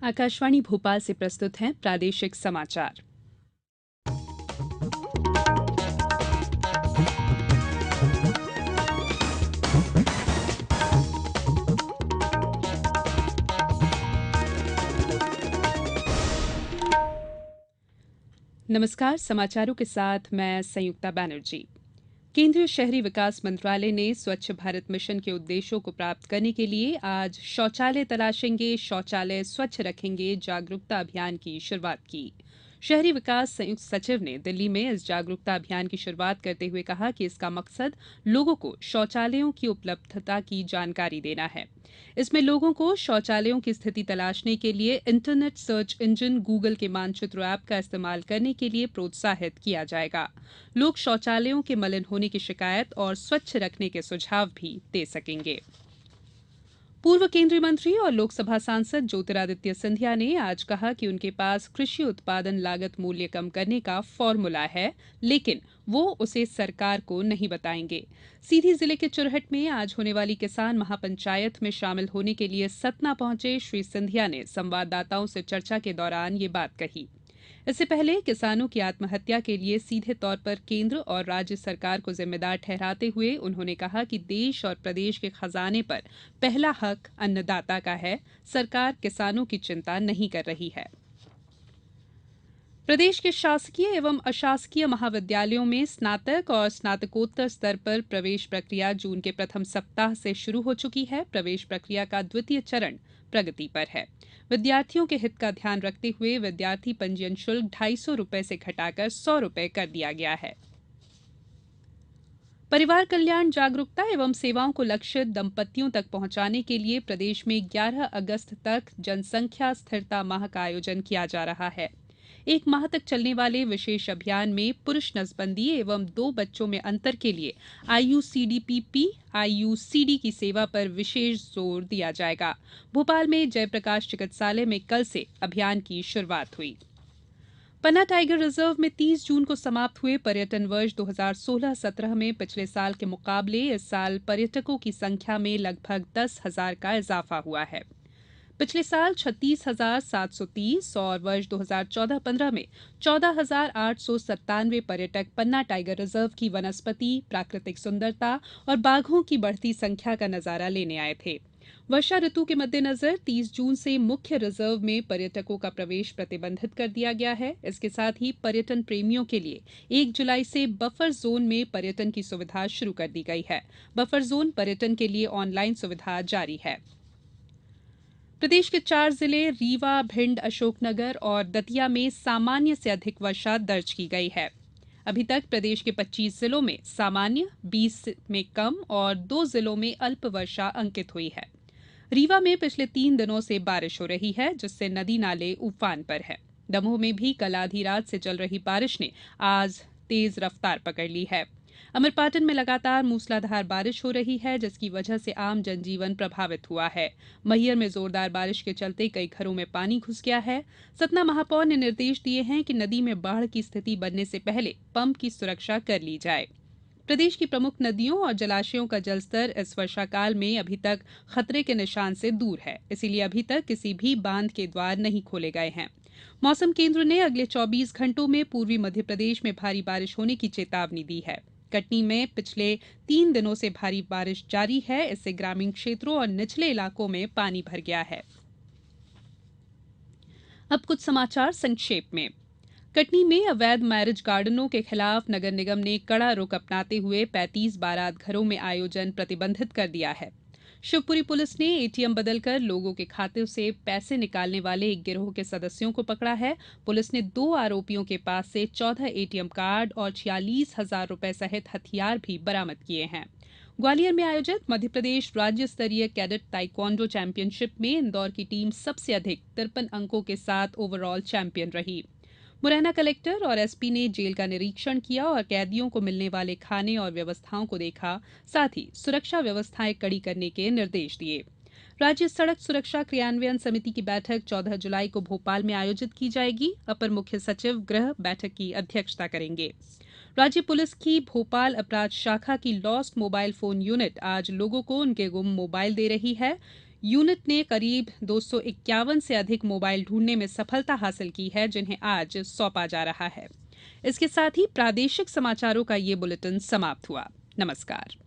आकाशवाणी भोपाल से प्रस्तुत हैं प्रादेशिक समाचार। नमस्कार, समाचारों के साथ मैं संयुक्ता बनर्जी। केंद्रीय शहरी विकास मंत्रालय ने स्वच्छ भारत मिशन के उद्देश्यों को प्राप्त करने के लिए आज शौचालय तलाशेंगे, शौचालय स्वच्छ रखेंगे जागरूकता अभियान की शुरुआत की। शहरी विकास संयुक्त सचिव ने दिल्ली में इस जागरूकता अभियान की शुरुआत करते हुए कहा कि इसका मकसद लोगों को शौचालयों की उपलब्धता की जानकारी देना है। इसमें लोगों को शौचालयों की स्थिति तलाशने के लिए इंटरनेट सर्च इंजन गूगल के मानचित्र ऐप का इस्तेमाल करने के लिए प्रोत्साहित किया जाएगा। लोग शौचालयों के मलिन होने की शिकायत और स्वच्छ रखने के सुझाव भी दे सकेंगे। पूर्व केंद्रीय मंत्री और लोकसभा सांसद ज्योतिरादित्य सिंधिया ने आज कहा कि उनके पास कृषि उत्पादन लागत मूल्य कम करने का फॉर्मूला है, लेकिन वो उसे सरकार को नहीं बताएंगे। सीधी जिले के चुरहट में आज होने वाली किसान महापंचायत में शामिल होने के लिए सतना पहुंचे श्री सिंधिया ने संवाददाताओं से चर्चा के दौरान ये बात कही। इससे पहले किसानों की आत्महत्या के लिए सीधे तौर पर केंद्र और राज्य सरकार को जिम्मेदार ठहराते हुए उन्होंने कहा कि देश और प्रदेश के खजाने पर पहला हक अन्नदाता का है। सरकार किसानों की चिंता नहीं कर रही है। प्रदेश के शासकीय एवं अशासकीय महाविद्यालयों में स्नातक और स्नातकोत्तर स्तर पर प्रवेश प्रक्रिया जून के प्रथम सप्ताह से शुरू हो चुकी है। प्रवेश प्रक्रिया का द्वितीय चरण प्रगति पर है। विद्यार्थियों के हित का ध्यान रखते हुए विद्यार्थी पंजीयन शुल्क 250 रुपये से घटाकर 100 रुपये कर दिया गया है। परिवार कल्याण जागरूकता एवं सेवाओं को लक्षित दंपतियों तक पहुंचाने के लिए प्रदेश में 11 अगस्त तक जनसंख्या स्थिरता माह का आयोजन किया जा रहा है। एक माह तक चलने वाले विशेष अभियान में पुरुष नसबंदी एवं 2 बच्चों में अंतर के लिए आईयूसीडीपी आईयूसीडी की सेवा पर विशेष जोर दिया जाएगा। भोपाल में जयप्रकाश चिकित्सालय में कल से अभियान की शुरुआत हुई। पन्ना टाइगर रिजर्व में 30 जून को समाप्त हुए पर्यटन वर्ष 2016-17 में पिछले साल के मुकाबले इस साल पर्यटकों की संख्या में लगभग 10,000 का इजाफा हुआ है। पिछले साल 36,730 और वर्ष 2014-15 में 14,897 पर्यटक पन्ना टाइगर रिजर्व की वनस्पति, प्राकृतिक सुंदरता और बाघों की बढ़ती संख्या का नजारा लेने आए थे। वर्षा ऋतु के मद्देनजर 30 जून से मुख्य रिजर्व में पर्यटकों का प्रवेश प्रतिबंधित कर दिया गया है। इसके साथ ही पर्यटन प्रेमियों के लिए 1 जुलाई से बफर जोन में पर्यटन की सुविधा शुरू कर दी गई है। बफर जोन पर्यटन के लिए ऑनलाइन सुविधा जारी है। प्रदेश के 4 जिले रीवा, भिंड, अशोकनगर और दतिया में सामान्य से अधिक वर्षा दर्ज की गई है। अभी तक प्रदेश के 25 जिलों में सामान्य, 20 में कम और 2 जिलों में अल्प वर्षा अंकित हुई है। रीवा में पिछले 3 दिनों से बारिश हो रही है, जिससे नदी नाले उफान पर है। दमोह में भी कल आधी रात से चल रही बारिश ने आज तेज रफ्तार पकड़ ली है। अमरपाटन में लगातार मूसलाधार बारिश हो रही है, जिसकी वजह से आम जनजीवन प्रभावित हुआ है। मैहर में जोरदार बारिश के चलते कई घरों में पानी घुस गया है। सतना महापौर ने निर्देश दिए हैं कि नदी में बाढ़ की स्थिति बनने से पहले पंप की सुरक्षा कर ली जाए। प्रदेश की प्रमुख नदियों और जलाशयों का जलस्तर इस वर्षाकाल में अभी तक खतरे के निशान से दूर है, इसीलिए अभी तक किसी भी बांध के द्वार नहीं खोले गए हैं। मौसम केंद्र ने अगले 24 घंटों में पूर्वी मध्यप्रदेश में भारी बारिश होने की चेतावनी दी है। कटनी में पिछले 3 दिनों से भारी बारिश जारी है, इससे ग्रामीण क्षेत्रों और निचले इलाकों में पानी भर गया है। अब कुछ समाचार संक्षेप में। कटनी में अवैध मैरिज गार्डनों के खिलाफ नगर निगम ने कड़ा रुख अपनाते हुए 35 बारात घरों में आयोजन प्रतिबंधित कर दिया है। शिवपुरी पुलिस ने एटीएम बदलकर लोगों के खाते से पैसे निकालने वाले एक गिरोह के सदस्यों को पकड़ा है। पुलिस ने 2 आरोपियों के पास से 14 एटीएम कार्ड और 46,000 रुपए सहित हथियार भी बरामद किए हैं। ग्वालियर में आयोजित मध्यप्रदेश राज्य स्तरीय कैडेट ताइक्वांडो चैंपियनशिप में इंदौर की टीम सबसे अधिक 53 अंकों के साथ ओवरऑल चैंपियन रही। मुरैना कलेक्टर और एसपी ने जेल का निरीक्षण किया और कैदियों को मिलने वाले खाने और व्यवस्थाओं को देखा। साथ ही सुरक्षा व्यवस्थाएं कड़ी करने के निर्देश दिए। राज्य सड़क सुरक्षा क्रियान्वयन समिति की बैठक 14 जुलाई को भोपाल में आयोजित की जाएगी। अपर मुख्य सचिव गृह बैठक की अध्यक्षता करेंगे। राज्य पुलिस की भोपाल अपराध शाखा की लॉस्ट मोबाइल फोन यूनिट आज लोगों को उनके गुम मोबाइल दे रही है। यूनिट ने करीब 251 से अधिक मोबाइल ढूंढने में सफलता हासिल की है, जिन्हें आज सौंपा जा रहा है। इसके साथ ही प्रादेशिक समाचारों का ये बुलेटिन समाप्त हुआ। नमस्कार।